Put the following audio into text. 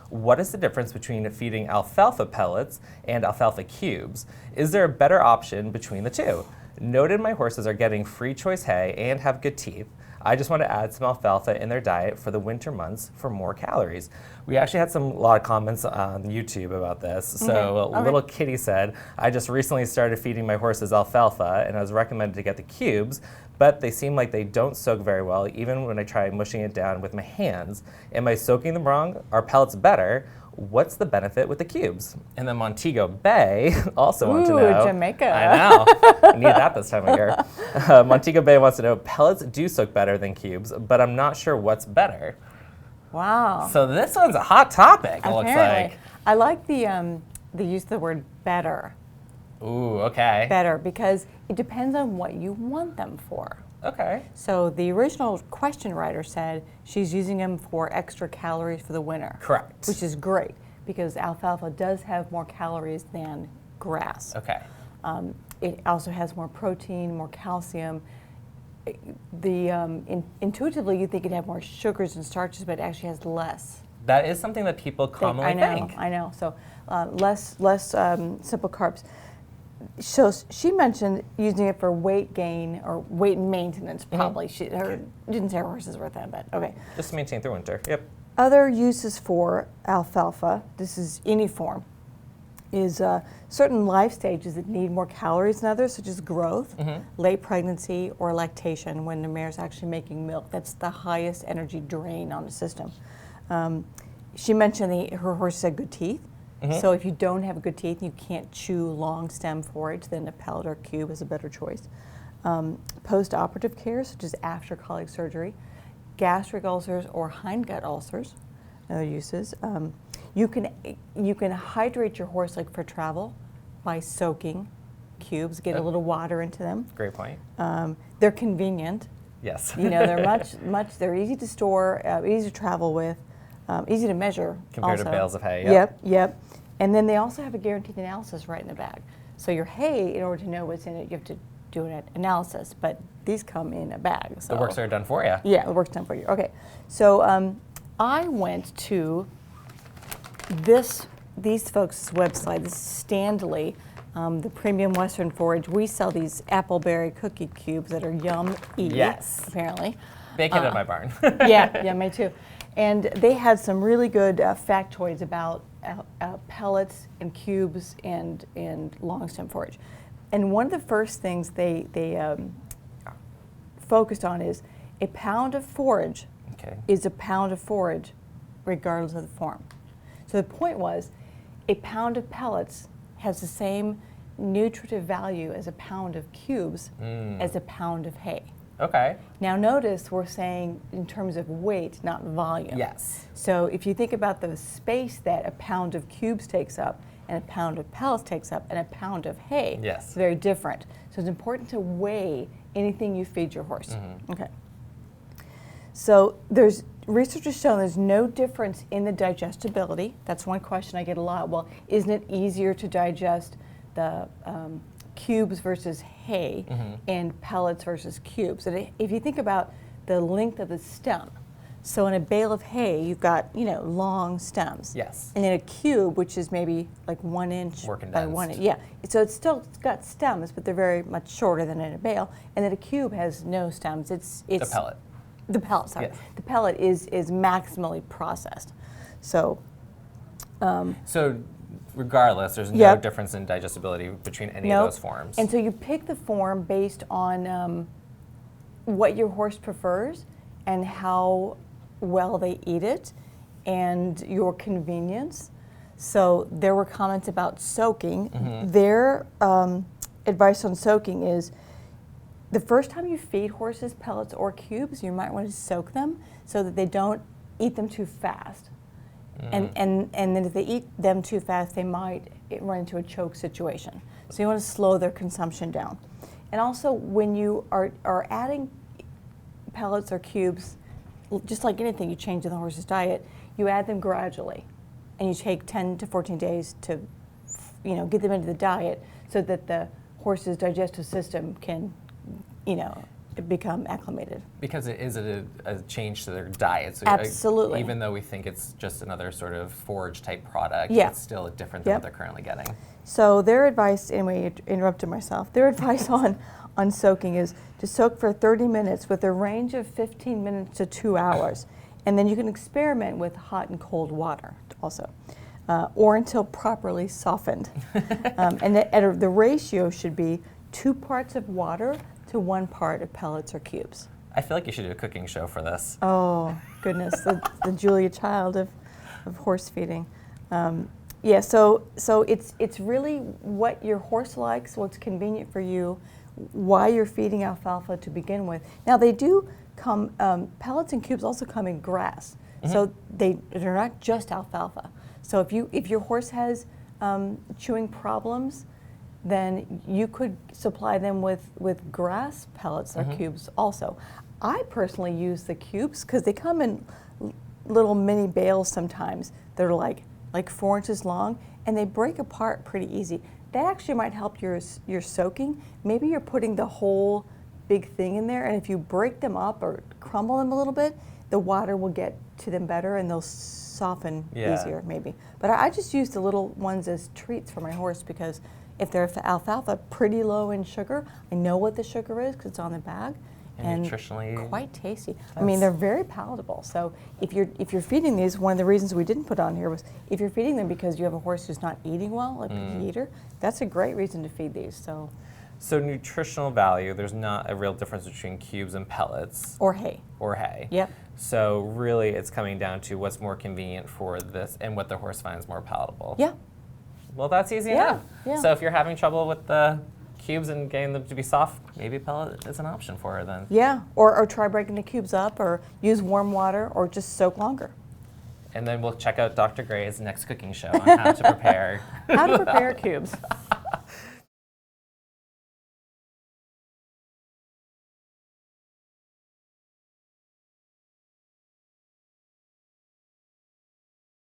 What is the difference between feeding alfalfa pellets and alfalfa cubes? Is there a better option between the two? Noted my horses are getting free choice hay and have good teeth. I just want to add some alfalfa in their diet for the winter months for more calories. We actually had a lot of comments on YouTube about this. So Little Kitty said, I just recently started feeding my horses alfalfa and I was recommended to get the cubes, but they seem like they don't soak very well even when I try mushing it down with my hands. Am I soaking them wrong? Are pellets better? What's the benefit with the cubes? And then Montego Bay also wants to know. Jamaica. I know. I need that this time of year. Montego Bay wants to know, pellets do soak better than cubes, but I'm not sure what's better. Wow. So this one's a hot topic, it looks like. I like the use of the word better. Ooh, okay. Better, because it depends on what you want them for. Okay. So the original question writer said she's using them for extra calories for the winter. Correct. Which is great, because alfalfa does have more calories than grass. Okay. It also has more protein, more calcium. Intuitively, you think it'd have more sugars and starches, but it actually has less. That is something that people commonly think. I know. So less simple carbs. So she mentioned using it for weight gain or weight maintenance, probably. She didn't say her horses were that, but okay. Just to maintain through winter, yep. Other uses for alfalfa, this is any form, is certain life stages that need more calories than others, such as growth, late pregnancy, or lactation, when the mare's actually making milk. That's the highest energy drain on the system. She mentioned her horses had good teeth. So if you don't have good teeth and you can't chew long stem forage, then a pellet or cube is a better choice. Post-operative cares, such as after colic surgery, gastric ulcers or hindgut ulcers, other uses. You can hydrate your horse like for travel by soaking cubes, get a little water into them. Great point. They're convenient. Yes. They're they're easy to store, easy to travel with, easy to measure. Compared to bales of hay. Yep. And then they also have a guaranteed analysis right in the bag. So your hay, in order to know what's in it, you have to do an analysis, but these come in a bag. So the work's already done for you. Yeah, the work's done for you. Okay. So I went to these folks' website, this is Standley, the premium Western forage. We sell these appleberry cookie cubes that are yummy. Yes. Apparently. Bake it in my barn. yeah, me too. And they had some really good factoids about pellets and cubes and long stem forage. And one of the first things they focused on is a pound of forage is a pound of forage regardless of the form. So the point was, a pound of pellets has the same nutritive value as a pound of cubes as a pound of hay. Okay. Now notice we're saying in terms of weight, not volume. Yes. So if you think about the space that a pound of cubes takes up and a pound of pellets takes up and a pound of hay, it's very different. So it's important to weigh anything you feed your horse. Okay. So there's research has shown there's no difference in the digestibility. That's one question I get a lot. Well, isn't it easier to digest the cubes versus hay and pellets versus cubes? And if you think about the length of the stem, so in a bale of hay, you've got long stems. Yes. And in a cube, which is maybe like 1 inch by 1 inch. Yeah. So it's got stems, but they're very much shorter than in a bale. And then a cube has no stems. It's a pellet. The pellet, sorry. Yes. The pellet is maximally processed. So. So regardless, there's no difference in digestibility between any of those forms. And so you pick the form based on what your horse prefers and how well they eat it and your convenience. So there were comments about soaking. Their advice on soaking is the first time you feed horses pellets or cubes, you might want to soak them so that they don't eat them too fast. And then if they eat them too fast, they might run into a choke situation. So you want to slow their consumption down. And also when you are adding pellets or cubes, just like anything you change in the horse's diet, you add them gradually. And you take 10 to 14 days to get them into the diet so that the horse's digestive system can become acclimated. Because it is a change to their diet. So Absolutely. even though we think it's just another sort of forage type product, Yeah. it's still different than Yep. what they're currently getting. So their advice, anyway, interrupted myself. Their advice on soaking is to soak for 30 minutes with a range of 15 minutes to 2 hours. And then you can experiment with hot and cold water also, or until properly softened. And the ratio should be 2 parts of water to 1 part of pellets or cubes. I feel like you should do a cooking show for this. Oh, goodness, the Julia Child of horse feeding. Yeah, so it's really what your horse likes, what's convenient for you, why you're feeding alfalfa to begin with. Now they do come, pellets and cubes also come in grass, so they're not just alfalfa. So if your horse has chewing problems, then you could supply them with grass pellets or cubes also. I personally use the cubes because they come in little mini bales sometimes that are like 4 inches long, and they break apart pretty easy. That actually might help your soaking. Maybe you're putting the whole big thing in there, and if you break them up or crumble them a little bit, the water will get to them better and they'll soften easier maybe. But I just use the little ones as treats for my horse because if they're alfalfa, pretty low in sugar, I know what the sugar is because it's on the bag. And nutritionally quite tasty. I mean, they're very palatable. So if you're feeding these, one of the reasons we didn't put on here was if you're feeding them because you have a horse who's not eating well, a picky eater, that's a great reason to feed these. So nutritional value, there's not a real difference between cubes and pellets. Or hay. Or hay. Yep. So really it's coming down to what's more convenient for this and what the horse finds more palatable. Yeah. Well, that's easy enough. Yeah. So if you're having trouble with the cubes and getting them to be soft, maybe pellet is an option for her then. Yeah, or try breaking the cubes up, or use warm water, or just soak longer. And then we'll check out Dr. Gray's next cooking show on how to prepare. How to prepare cubes.